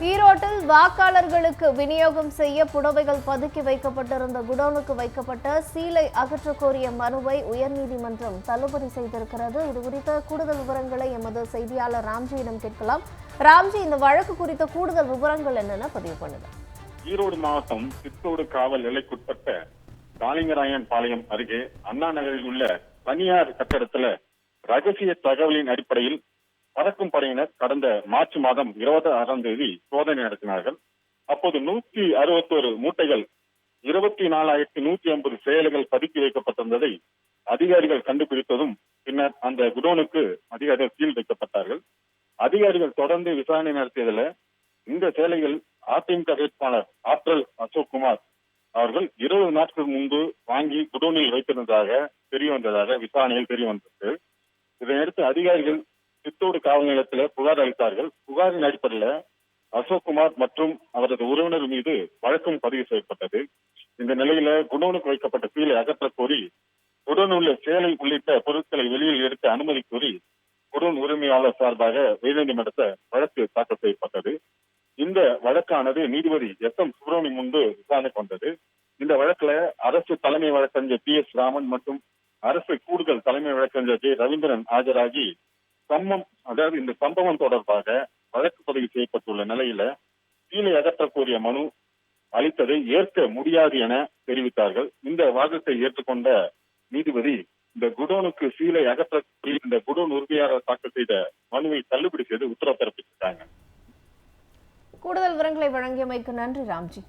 ஈரோட்டில் வாக்காளர்களுக்கு விநியோகம் செய்ய புடவைகள் பதுக்கி வைக்கப்பட்டிருந்த குடோனுக்கு வைக்கப்பட்ட சீலை அகற்ற கோரிய மனுவை உயர்நீதிமன்றம் தள்ளுபடி செய்திருக்கிறது. இது குறித்த கூடுதல் விவரங்களை எமது செய்தியாளர் ராம்ஜியிடம் கேட்கலாம். ராம்ஜி, இந்த வழக்கு குறித்த கூடுதல் விவரங்கள் என்னென்ன பதிவு பண்ணுங்க. ஈரோடு மாவட்டம் சித்தோடு காவல் எல்லைக்குட்பட்ட காளிங்கராயன் பாளையம் அருகே அண்ணா நகரில் உள்ள தனியார் கட்டடத்துல ரகசிய தகவலின் அடிப்படையில் பறக்கும் படையினர் கடந்த மார்ச் மாதம் 26ஆம் தேதி சோதனை நடத்தினார்கள். அப்போது 161 மூட்டைகள் 24,150 செயல்கள் பதுக்கி வைக்கப்பட்டிருந்ததை அதிகாரிகள் கண்டுபிடித்ததும் பின்னர் அந்த குடோனுக்கு அதிகாரிகள் சீல் வைக்கப்பட்டார்கள். அதிகாரிகள் தொடர்ந்து விசாரணை நடத்தியதில் இந்த சேலைகள் அதிமுக வேட்பாளர் ஆற்றல் அசோக்குமார் அவர்கள் 20 நாட்கள் முன்பு வாங்கி குடோனில் வைத்திருந்ததாக தெரிய வந்ததாக விசாரணையில் தெரிய வந்தது. இதையடுத்து அதிகாரிகள் சித்தோடு காவல் நிலையத்தில் புகார் அளித்தார்கள். புகாரின் அடிப்படையில் அசோக்குமார் மற்றும் அவரது உறவினர் மீது வழக்கும் பதிவு செய்யப்பட்டது. இந்த நிலையில குடோனுக்கு வைக்கப்பட்ட சீலை அகற்ற கோரி குடோன் உள்ள சேலை உள்ளிட்ட பொருட்களை வெளியில் எடுக்க அனுமதி கோரி குடோன் உரிமையாளர் சார்பாக உயர்நீதிமன்றத்தில் வழக்கு தாக்கல் செய்யப்பட்டது. இந்த வழக்கானது நீதிபதி எஸ்.எம். சுப்பிரமணியம் முன்பு விசாரணைக்கு வந்தது. இந்த வழக்குல அரசு தலைமை வழக்கறிஞர் பி.எஸ். ராமன் மற்றும் அரசு கூடுதல் தலைமை வழக்கறிஞர் ஜே. ரவீந்திரன் ஆஜராகி இந்த சம்பவம் தொடர்பாக வழக்கு பதிவு செய்யப்பட்டுள்ள நிலையில சீலை அகற்ற கோரிய மனு அளித்ததை ஏற்க முடியாது என தெரிவித்தார்கள். இந்த வாதத்தை ஏற்றுக்கொண்ட நீதிபதி இந்த குடோனுக்கு சீலை அகற்ற இந்த குடோன் உரிமையாளர் தாக்கல் செய்த மனுவை தள்ளுபடி செய்து உத்தரவு பிறப்பித்திருக்காங்க. கூடுதல் விவரங்களை வழங்கியமைக்கு நன்றி ராம்ஜி.